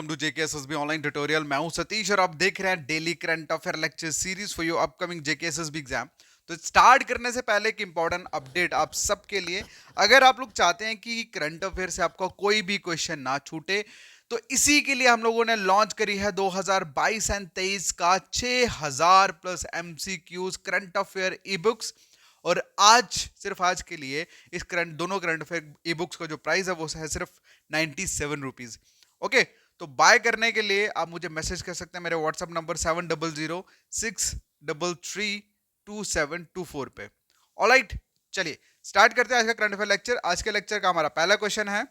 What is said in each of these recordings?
Welcome to JKSSB online tutorial. मैं हूं सतीश और आप देख रहे हैं daily current affair lecture series for your upcoming JKSSB exam. तो स्टार्ट करने से पहले एक इंपॉर्टेंट अपडेट आप सबके लिए। अगर आप लोग चाहते हैं कि करंट अफेयर से आपका कोई भी क्वेश्चन ना छूटे, तो इसी के लिए हम लोगों ने लॉन्च करी है 2022 एंड 23 का 6000 plus MCQs current affair e books. और आज, सिर्फ आज के लिए, इस करंट दोनों करंट अफेयर ई बुक्स का जो प्राइस है वो है सिर्फ 97 रुपीज। ओके, तो बाय करने के लिए आप मुझे मैसेज कर सकते हैं मेरे व्हाट्सएप नंबर 7006332724 पे। ऑलराइट, चलिए स्टार्ट करते हैं आज का करंट अफेयर लेक्चर। आज के लेक्चर का हमारा पहला क्वेश्चन है,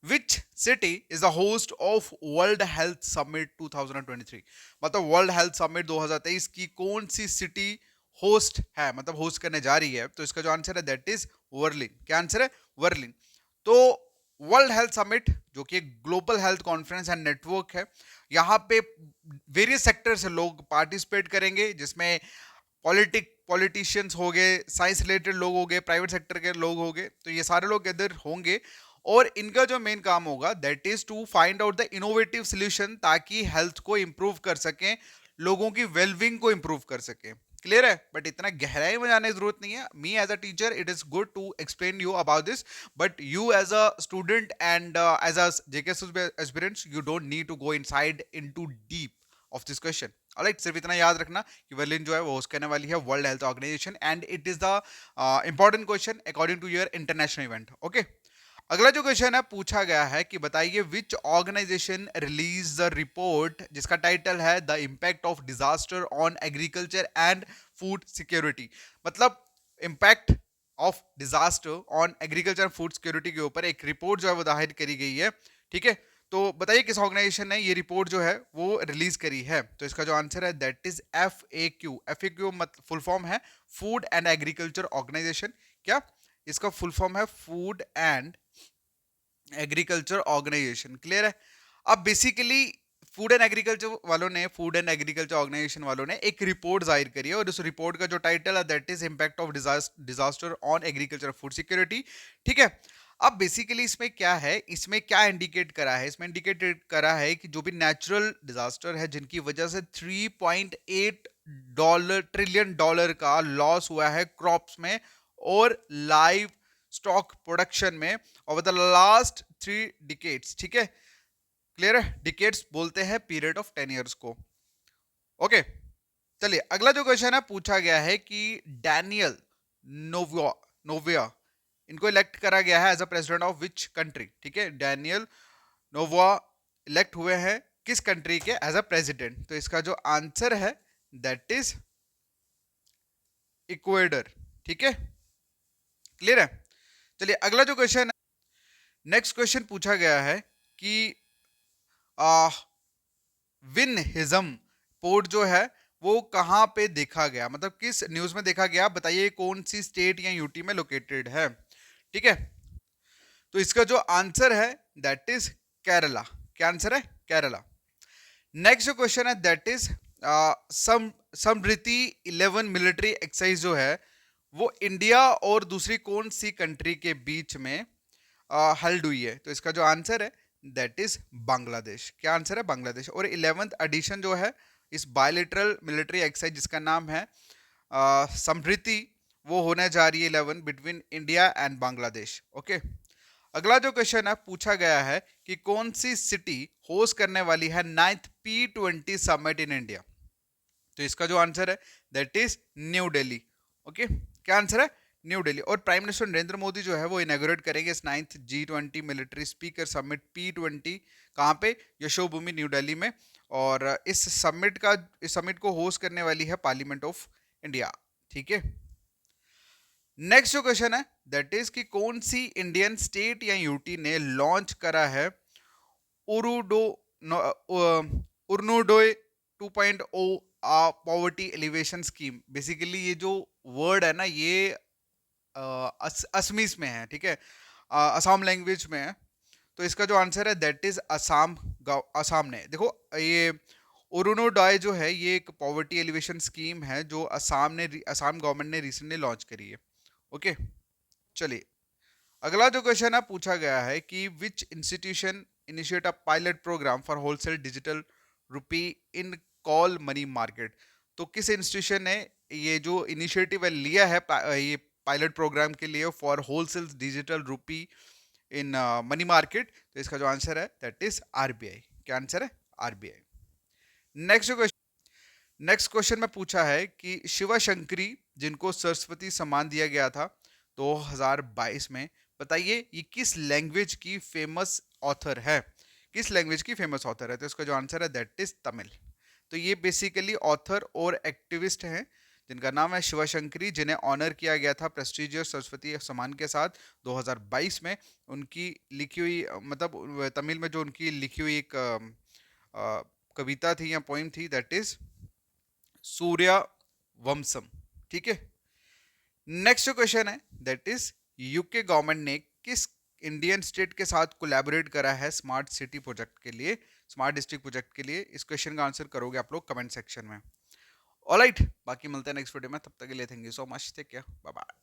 which city is the host of world health summit 2023। मतलब वर्ल्ड हेल्थ समिट 2023 की कौन सी सिटी होस्ट है, मतलब होस्ट करने जा रही है। तो इसका जो आंसर है दैट इज वर्लिंग। क्या आंसर है? वर्लिंग। तो वर्ल्ड हेल्थ समिट जो कि एक global health conference and network है, यहाँ पे वेरियस सेक्टर से लोग पार्टिसिपेट करेंगे, जिसमें पॉलिटिशियंस हो गए, साइंस रिलेटेड लोग हो गए, प्राइवेट सेक्टर के लोग हो गए। तो ये सारे लोग इधर होंगे और इनका जो मेन काम होगा that is to find out the innovative solution, ताकि हेल्थ को इंप्रूव कर सकें, लोगों की वेलबींग को इंप्रूव कर सकें। क्लियर है? बट इतना गहराई में जाने की जरूरत नहीं है। Me as a teacher it is good to explain you about this, but you as a student and as a JK aspirants you don't need to go inside into deep of this question. Alright, सिर्फ इतना याद रखना कि Berlin जो है वो host करने वाली है World Health Organization and it is the important question according to your international event. Okay, अगला जो क्वेश्चन है पूछा गया है कि बताइए which organisation release the report जिसका टाइटल है the impact of disaster on agriculture and food security. मतलब impact of disaster on agriculture and food security के ऊपर एक रिपोर्ट जो है वो दायर करी गई है। ठीक है, तो बताइए किस ऑर्गेनाइजेशन ने ये रिपोर्ट जो है वो रिलीज करी है। तो इसका जो आंसर है दैट इज FAQ। FAQ मतलब फुल फॉर्म है फूड एंड एग्रीकल्चर ऑर्गेनाइजेशन। क्या इसका फुल फॉर्म है? Food and agriculture organisation. Clear है? अब बेसिकली फूड एंड एग्रीकल्चर वालों ने, फूड एंड एग्रीकल्चर ऑर्गेनाइजेशन वालों ने एक रिपोर्ट जाहिर करी है और उस रिपोर्ट का जो टाइटल है that is impact of disaster on agriculture food security. ठीक है, अब बेसिकली इसमें क्या है, इसमें क्या इंडिकेट करा है? इसमें इंडिकेट करा है कि जो भी नेचुरल डिजास्टर है जिनकी वजह से 3.8 ट्रिलियन डॉलर का लॉस हुआ है क्रॉप्स में और लाइव स्टॉक प्रोडक्शन में ओवर द लास्ट 3 डिकेड्स। ठीक है, क्लियर है? डिकेड्स बोलते हैं पीरियड ऑफ 10 इयर्स को। ओके, चलिए अगला जो क्वेश्चन है पूछा गया है कि डैनियल नोविया नोविया इनको इलेक्ट करा गया है as a president of which country. ठीक है, डैनियल नोवा इलेक्ट हुए हैं किस कंट्री के एज अ प्रेसिडेंट। तो इसका जो आंसर है दैट इज इक्वेडर। ठीक है, क्लियर है? चलिए अगला जो क्वेश्चन, नेक्स्ट क्वेश्चन पूछा गया है कि विनहिज्म पोर्ट जो है वो कहाँ पे देखा गया, मतलब किस न्यूज में देखा गया। बताइए कौन सी स्टेट या यूटी में लोकेटेड है। ठीक है, तो इसका जो आंसर है दैट इज केरला। क्या आंसर है? केरला। नेक्स्ट जो क्वेश्चन है that is Samriddhi 11 military exercise जो है वो इंडिया और दूसरी कौन सी कंट्री के बीच में हेल्ड हुई है। तो इसका जो आंसर है दैट इज बांग्लादेश। क्या आंसर है? बांग्लादेश। और 11th एडिशन जो है इस बायलिटरल मिलिट्री एक्सरसाइज जिसका नाम है समृद्धि, वो होने जा रही है 11 between India and Bangladesh. Okay, अगला जो क्वेश्चन है पूछा गया है कि कौन सी सिटी होस्ट करने वाली है 9th P20 summit in India. तो इसका जो आंसर है that is new Delhi. Okay, क्या आंसर है? न्यू दिल्ली। और प्राइम मिनिस्टर नरेंद्र मोदी जो है वो इनॉग्रेट करेंगे इस 9th G20 military speaker summit P20 कहाँ पे? यशोभूमि न्यू दिल्ली में। और इस समिट को होस्ट करने वाली है पार्लियामेंट ऑफ इंडिया। ठीक है, नेक्स्ट जो क्वेश्चन है दैट इज कि कौन सी इंडियन स्टेट या यूटी ने लॉन्च करा है उरुडो उर्नोडोय 2.0 पॉवर्टी एलिवेशन स्कीम। बेसिकली ये जो वर्ड है ना ये असमीज में है। ठीक है, असम लैंग्वेज में है। तो इसका जो आंसर है दैट इज असम। असम ने, देखो ये उरुनोडॉय जो है ये एक पॉवर्टी एलिवेशन स्कीम है जो असम गवर्नमेंट ने रिसेंटली लॉन्च करी है। ओके, चलिए अगला जो क्वेश्चन है पूछा गया है कि विच institution initiate a pilot program for wholesale digital rupee in call money market. तो किस इंस्टीट्यूशन ने ये जो इनिशिएटिव लिया है ये पायलट प्रोग्राम के लिए फॉर होलसेल डिजिटल रूपी इन मनी मार्केट? तो इसका जो आंसर है दैट इज आरबीआई. क्या आंसर है? आरबीआई. नेक्स्ट क्वेश्चन में पूछा है कि शिवा शंकरी जिनको सरस्वती सम्मान दिया गया था 2022 में, बताइए ये किस लैंग्वेज की फेमस ऑथर है? किस लैंग्वेज की फेमस ऑथर है? तो इसका जो आंसर है दैट इज तमिल. तो ये बेसिकली ऑथर और एक्टिविस्ट हैं जिनका नाम है शिवा शंकरी, जिन्हें ऑनर किया गया था प्रेस्टिजियस सरस्वती सम्मान के साथ 2022 में. उनकी लिखी हुई मतलब तमिल में जो उनकी लिखी हुई एक कविता थी या पोइम थी दैट इज सूर्या वंशम. ठीक है. नेक्स्ट जो क्वेश्चन है दैट इज यूके गवर्नमेंट ने किस इंडियन स्टेट के साथ कोलैबोरेट करा है स्मार्ट सिटी प्रोजेक्ट के लिए, स्मार्ट डिस्ट्रिक्ट प्रोजेक्ट के लिए? इस क्वेश्चन का आंसर करोगे आप लोग कमेंट सेक्शन में. ऑलराइट, बाकी मिलते हैं नेक्स्ट वीडियो में. तब तक के लिए thank you so much. Take care. Bye bye.